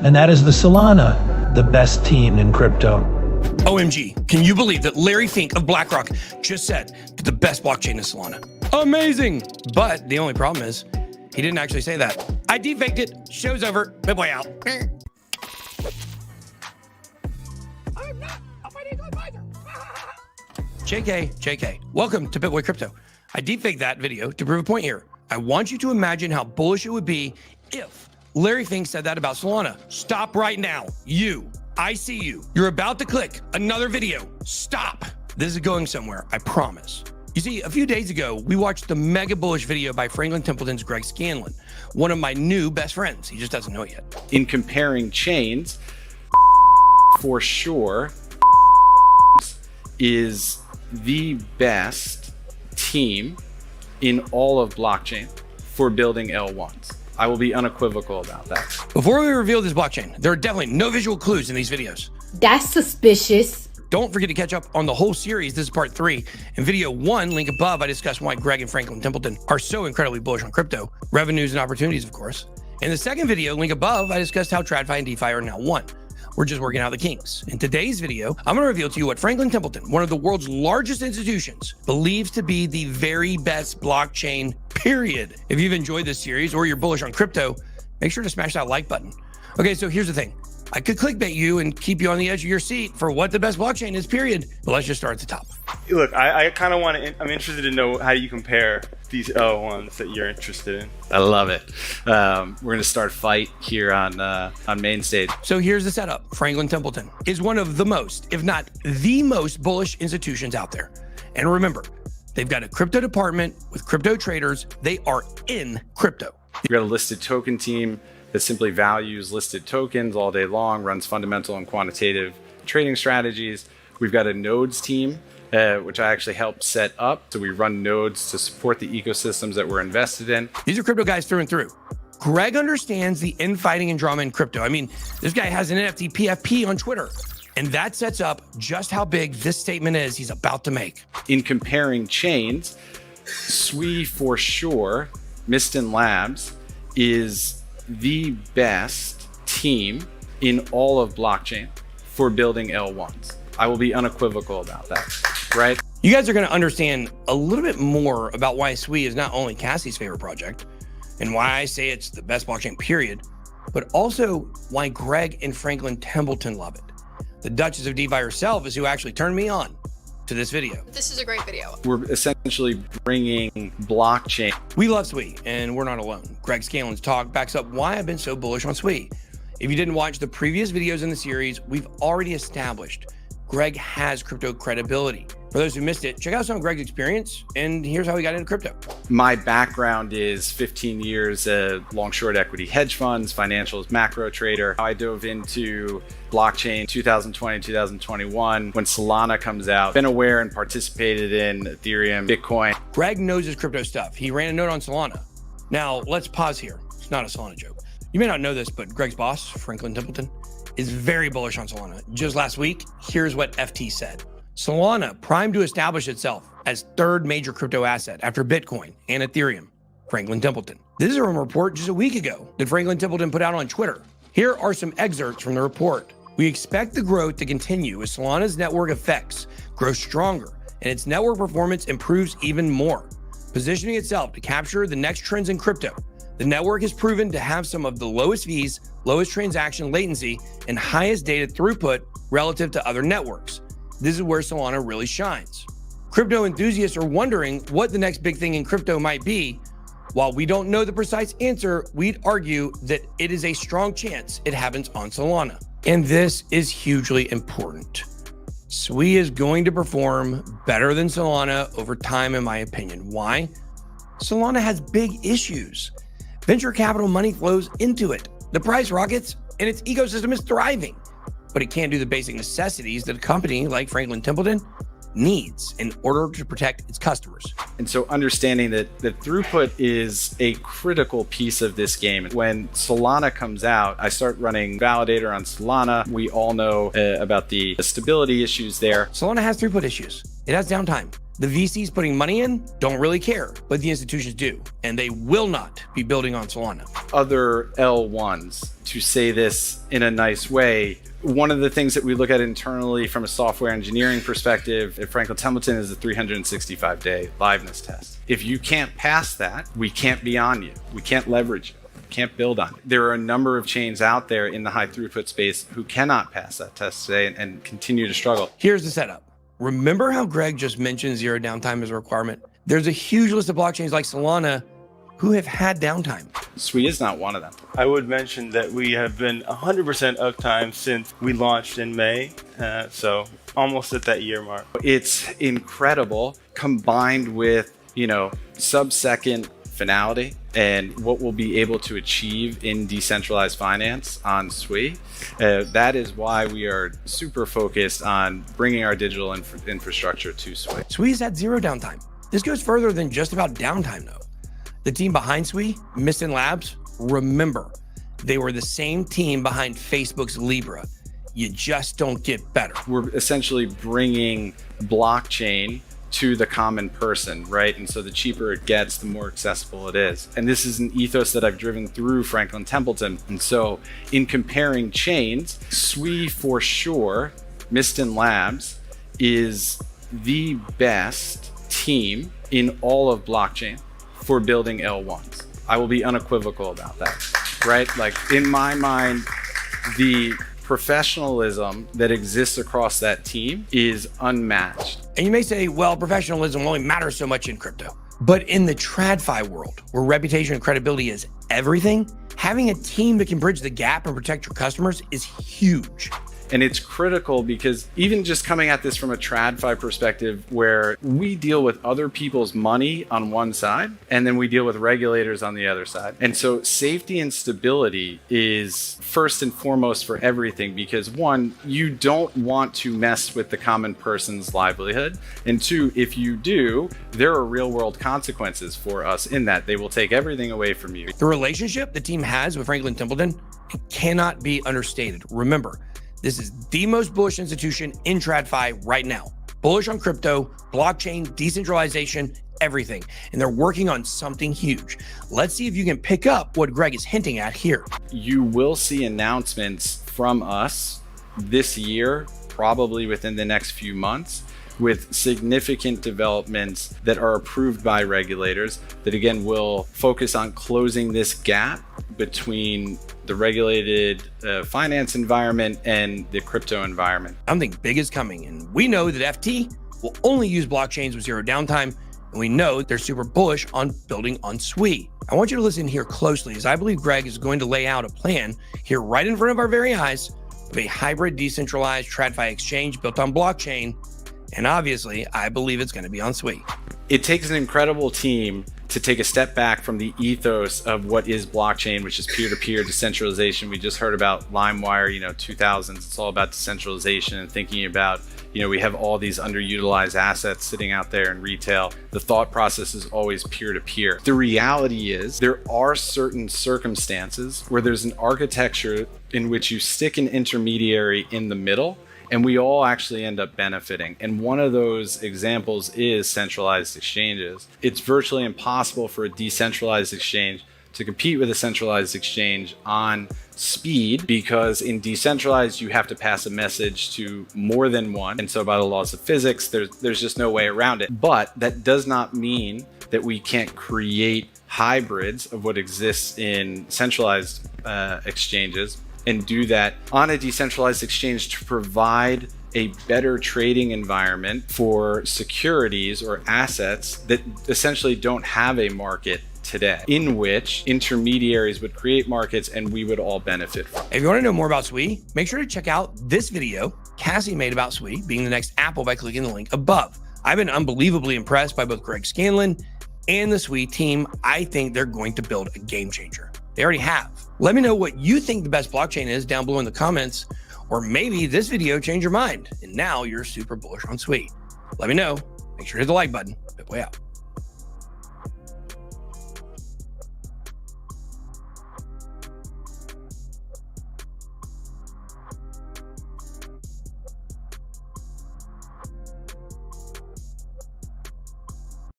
and that is the Solana, the best team in crypto. OMG, can you believe that Larry Fink of Blackrock just said that the best blockchain is Solana? Amazing! But the only problem is, he didn't actually say that. I deepfaked it. Show's over. BitBoy out. I'm not a financial advisor. JK. Welcome to BitBoy Crypto. I deepfaked that video to prove a point here. I want you to imagine how bullish it would be if Larry Fink said that about Solana. Stop right now. I see you. You're about to click another video. Stop. This is going somewhere, I promise. You see, a few days ago, we watched the mega bullish video by Franklin Templeton's Greg Scanlon, one of my new best friends. He just doesn't know it yet. In comparing chains, for sure, is the best team in all of blockchain for building L1s. I will be unequivocal about that. Before we reveal this blockchain, there are definitely no visual clues in these videos. That's suspicious. Don't forget to catch up on the whole series. This is part 3. In video 1, link above, I discuss why Greg and Franklin Templeton are so incredibly bullish on crypto, revenues and opportunities, of course. In the second video, link above, I discussed how TradFi and DeFi are now one. We're just working out the kinks. In today's video, I'm gonna reveal to you what Franklin Templeton, one of the world's largest institutions, believes to be the very best blockchain, period. If you've enjoyed this series or you're bullish on crypto, make sure to smash that like button. Okay, so here's the thing. I could clickbait you and keep you on the edge of your seat for what the best blockchain is, period. But let's just start at the top. Look, I kind of want to, I'm interested to know how you compare these L1s that you're interested in. I love it. We're going to start fight here on main stage. So here's the setup. Franklin Templeton is one of the most, if not the most bullish institutions out there. And remember, they've got a crypto department with crypto traders. They are in crypto. We've got a listed token team that simply values listed tokens all day long, runs fundamental and quantitative trading strategies. We've got a nodes team, which I actually helped set up. So we run nodes to support the ecosystems that we're invested in. These are crypto guys through and through. Greg understands the infighting and drama in crypto. I mean, this guy has an NFT PFP on Twitter. And that sets up just how big this statement is he's about to make. In comparing chains, SWI for sure, Miston Labs, is the best team in all of blockchain for building L1s. I will be unequivocal about that, right? You guys are going to understand a little bit more about why SWI is not only Cassie's favorite project and why I say it's the best blockchain, period, but also why Greg and Franklin Templeton love it. The Duchess of DeFi herself is who actually turned me on to this video. This is a great video. We're essentially bringing blockchain. We love SWI, and we're not alone. Greg Scanlon's talk backs up why I've been so bullish on SWI. If you didn't watch the previous videos in the series, we've already established Greg has crypto credibility. For those who missed it, check out some of Greg's experience, and here's how he got into crypto. My background is 15 years long short equity hedge funds, financials, macro trader. I dove into blockchain 2020, 2021 when Solana comes out. Been aware and participated in Ethereum, Bitcoin. Greg knows his crypto stuff. He ran a note on Solana. Now, let's pause here. It's not a Solana joke. You may not know this, but Greg's boss, Franklin Templeton, is very bullish on Solana. Just last week, here's what FT said. Solana primed to establish itself as third major crypto asset after Bitcoin and Ethereum. Franklin Templeton. This is a report just a week ago that Franklin Templeton put out on Twitter. Here are some excerpts from the report. We expect the growth to continue as Solana's network effects grow stronger and its network performance improves even more, positioning itself to capture the next trends in crypto. The network has proven to have some of the lowest fees, lowest transaction latency, and highest data throughput relative to other networks. This is where Solana really shines. Crypto enthusiasts are wondering what the next big thing in crypto might be. While we don't know the precise answer, we'd argue that it is a strong chance it happens on Solana. And this is hugely important. SWI is going to perform better than Solana over time, in my opinion. Why? Solana has big issues. Venture capital money flows into it. The price rockets and its ecosystem is thriving, but it can't do the basic necessities that a company like Franklin Templeton needs in order to protect its customers. And so understanding that throughput is a critical piece of this game. When Solana comes out, I start running validator on Solana. We all know about the stability issues there. Solana has throughput issues. It has downtime. The VCs putting money in don't really care, but the institutions do, and they will not be building on Solana. Other L1s, to say this in a nice way, one of the things that we look at internally from a software engineering perspective at Franklin Templeton is the 365-day liveness test. If you can't pass that, we can't be on you. We can't leverage you. Can't build on it. There are a number of chains out there in the high throughput space who cannot pass that test today and continue to struggle. Here's the setup. Remember how Greg just mentioned zero downtime as a requirement? There's a huge list of blockchains like Solana who have had downtime. Sui is not one of them. I would mention that we have been 100% uptime since we launched in May, so almost at that year mark. It's incredible, combined with, sub-second finality and what we'll be able to achieve in decentralized finance on Sui. That is why we are super focused on bringing our digital infrastructure to Sui. Sui's had zero downtime. This goes further than just about downtime though. The team behind Sui, Mistin Labs, remember, they were the same team behind Facebook's Libra. You just don't get better. We're essentially bringing blockchain to the common person, right? And so the cheaper it gets, the more accessible it is. And this is an ethos that I've driven through Franklin Templeton. And so in comparing chains, Sui for sure, Mistin Labs is the best team in all of blockchain for building L1s. I will be unequivocal about that, right? Like in my mind, the professionalism that exists across that team is unmatched. And you may say, well, professionalism only matters so much in crypto. But in the TradFi world, where reputation and credibility is everything, having a team that can bridge the gap and protect your customers is huge. And it's critical because even just coming at this from a TradFi perspective, where we deal with other people's money on one side, and then we deal with regulators on the other side. And so safety and stability is first and foremost for everything, because one, you don't want to mess with the common person's livelihood. And two, if you do, there are real world consequences for us in that they will take everything away from you. The relationship the team has with Franklin Templeton cannot be understated. Remember, this is the most bullish institution in TradFi right now. Bullish on crypto, blockchain, decentralization, everything. And they're working on something huge. Let's see if you can pick up what Greg is hinting at here. You will see announcements from us this year, probably within the next few months, with significant developments that are approved by regulators that again will focus on closing this gap between the regulated finance environment and the crypto environment. Something big is coming, and we know that FT will only use blockchains with zero downtime, and we know they're super bullish on building on Sui. I want you to listen here closely, as I believe Greg is going to lay out a plan here right in front of our very eyes of a hybrid decentralized TradFi exchange built on blockchain. And obviously, I believe it's going to be on Sui. It takes an incredible team to take a step back from the ethos of what is blockchain, which is peer-to-peer decentralization. We just heard about LimeWire, 2000s. It's all about decentralization and thinking about, we have all these underutilized assets sitting out there in retail. The thought process is always peer-to-peer. The reality is there are certain circumstances where there's an architecture in which you stick an intermediary in the middle, and we all actually end up benefiting. And one of those examples is centralized exchanges. It's virtually impossible for a decentralized exchange to compete with a centralized exchange on speed, because in decentralized, you have to pass a message to more than one. And so by the laws of physics, there's just no way around it. But that does not mean that we can't create hybrids of what exists in centralized exchanges and do that on a decentralized exchange to provide a better trading environment for securities or assets that essentially don't have a market today, in which intermediaries would create markets and we would all benefit from. If you want to know more about Sui, make sure to check out this video Cassie made about Sui being the next Apple by clicking the link above. I've been unbelievably impressed by both Greg Scanlon and the Sui team. I think they're going to build a game changer. They already have. Let me know what you think the best blockchain is down below in the comments, or maybe this video changed your mind and now you're super bullish on Sui. Let me know. Make sure to hit the like button. Way out.